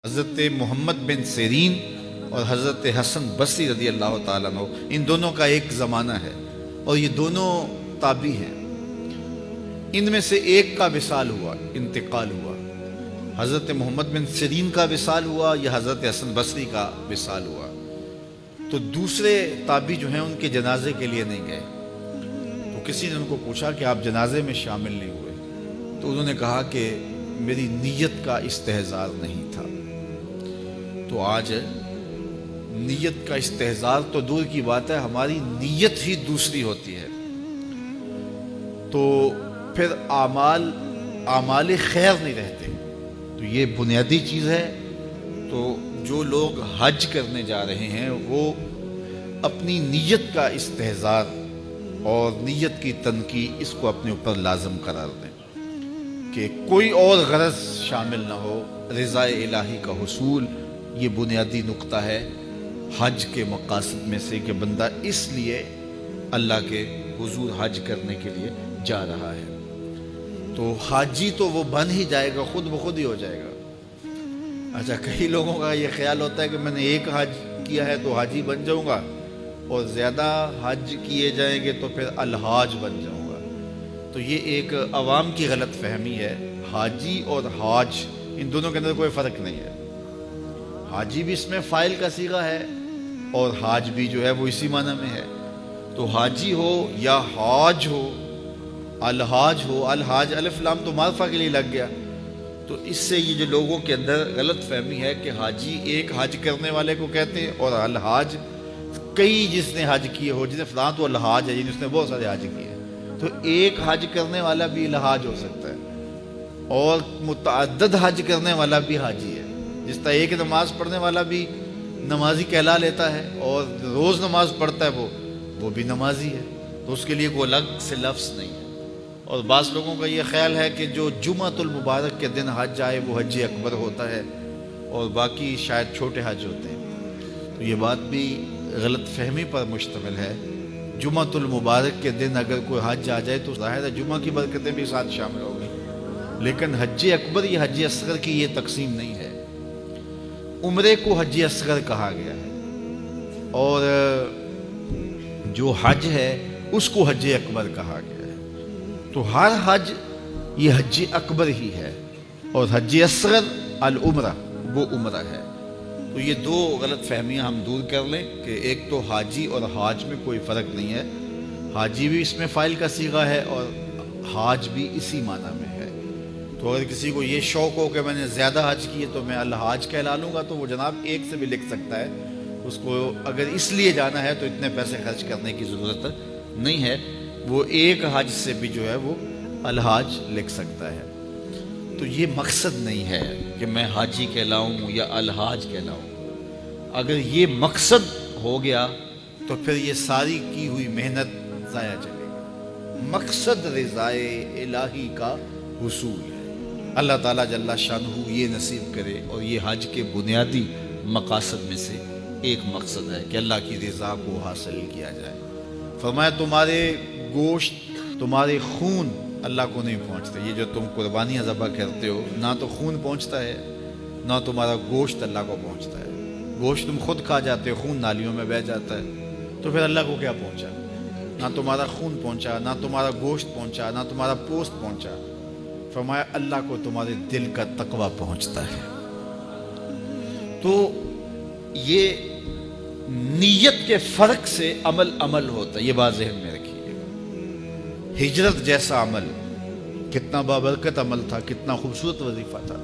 حضرت محمد بن سیرین اور حضرت حسن بصری رضی اللہ تعالیٰ عنہ، ان دونوں کا ایک زمانہ ہے اور یہ دونوں تابعی ہیں۔ ان میں سے ایک کا وصال ہوا، انتقال ہوا، حضرت محمد بن سیرین کا وصال ہوا یا حضرت حسن بصری کا وصال ہوا، تو دوسرے تابعی جو ہیں ان کے جنازے کے لیے نہیں گئے۔ تو کسی نے ان کو پوچھا کہ آپ جنازے میں شامل نہیں ہوئے، تو انہوں نے کہا کہ میری نیت کا استحضار نہیں تھا۔ تو آج نیت کا استحضار تو دور کی بات ہے، ہماری نیت ہی دوسری ہوتی ہے، تو پھر اعمال خیر نہیں رہتے۔ تو یہ بنیادی چیز ہے۔ تو جو لوگ حج کرنے جا رہے ہیں وہ اپنی نیت کا استحضار اور نیت کی تنقید اس کو اپنے اوپر لازم قرار دیں کہ کوئی اور غرض شامل نہ ہو، رضا الہی کا حصول یہ بنیادی نقطہ ہے حج کے مقاصد میں سے، کہ بندہ اس لیے اللہ کے حضور حج کرنے کے لیے جا رہا ہے۔ تو حاجی تو وہ بن ہی جائے گا، خود بخود ہی ہو جائے گا۔ اچھا، کئی لوگوں کا یہ خیال ہوتا ہے کہ میں نے ایک حج کیا ہے تو حاجی بن جاؤں گا، اور زیادہ حج کیے جائیں گے تو پھر الحاج بن جاؤں گا۔ تو یہ ایک عوام کی غلط فہمی ہے۔ حاجی اور حاج ان دونوں کے اندر کوئی فرق نہیں ہے۔ حاجی بھی اس میں فاعل کا صیغہ ہے اور حاج بھی جو ہے وہ اسی معنی میں ہے۔ تو حاجی ہو یا حاج ہو، الحاج ہو، الحاج الف لام تو معرفہ کے لیے لگ گیا۔ تو اس سے یہ جو لوگوں کے اندر غلط فہمی ہے کہ حاجی ایک حج کرنے والے کو کہتے ہیں، اور الحاج کئی جس نے حج کیے ہو، جس نے فلاں تو الحاج ہے جس نے بہت سارے حج کیے۔ تو ایک حج کرنے والا بھی الحاج ہو سکتا ہے، اور متعدد حج کرنے والا بھی حاجی ہے۔ جس طرح ایک نماز پڑھنے والا بھی نمازی کہلا لیتا ہے، اور روز نماز پڑھتا ہے وہ بھی نمازی ہے، تو اس کے لیے کوئی الگ سے لفظ نہیں ہے۔ اور بعض لوگوں کا یہ خیال ہے کہ جو جمعۃ المبارک کے دن حج آئے وہ حج اکبر ہوتا ہے، اور باقی شاید چھوٹے حج ہوتے ہیں۔ تو یہ بات بھی غلط فہمی پر مشتمل ہے۔ جمعۃ المبارک کے دن اگر کوئی حج آ جائے تو ظاہر ہے جمعہ کی برکتیں بھی ساتھ شامل ہوں گی، لیکن حج اکبر یا حج اصغر کی یہ تقسیم نہیں ہے۔ عمرے کو حج اصغر کہا گیا ہے، اور جو حج ہے اس کو حج اکبر کہا گیا ہے۔ تو ہر حج یہ حج اکبر ہی ہے، اور حج اصغر العمرہ وہ عمرہ ہے۔ تو یہ دو غلط فہمیاں ہم دور کر لیں کہ ایک تو حاجی اور حاج میں کوئی فرق نہیں ہے۔ حاجی بھی اس میں فاعل کا صیغہ ہے اور حاج بھی اسی معنی میں ہے۔ تو اگر کسی کو یہ شوق ہو کہ میں نے زیادہ حج کیے تو میں الحاج کہلا لوں گا، تو وہ جناب ایک سے بھی لکھ سکتا ہے۔ اس کو اگر اس لیے جانا ہے تو اتنے پیسے خرچ کرنے کی ضرورت نہیں ہے، وہ ایک حج سے بھی جو ہے وہ الحاج لکھ سکتا ہے۔ تو یہ مقصد نہیں ہے کہ میں حاجی کہلاؤں یا الحاج کہلاؤں۔ اگر یہ مقصد ہو گیا تو پھر یہ ساری کی ہوئی محنت ضائع چلے گی۔ مقصد رضائے الہی کا حصول ہے۔ اللہ تعالیٰ جل شانہ یہ نصیب کرے، اور یہ حج کے بنیادی مقاصد میں سے ایک مقصد ہے کہ اللہ کی رضا کو حاصل کیا جائے۔ فرمایا تمہارے گوشت، تمہارے خون اللہ کو نہیں پہنچتے۔ یہ جو تم قربانیاں ذبح کرتے ہو، نہ تو خون پہنچتا ہے نہ تمہارا گوشت اللہ کو پہنچتا ہے۔ گوشت تم خود کھا جاتے ہو، خون نالیوں میں بہہ جاتا ہے، تو پھر اللہ کو کیا پہنچا؟ نہ تمہارا خون پہنچا، نہ تمہارا گوشت پہنچا، نہ تمہارا پوست پہنچا۔ فرمایا اللہ کو تمہارے دل کا تقوی پہنچتا ہے۔ تو یہ نیت کے فرق سے عمل ہوتا ہے، یہ بات ذہن میں رکھیے۔ ہجرت جیسا عمل کتنا بابرکت عمل تھا، کتنا خوبصورت وظیفہ تھا،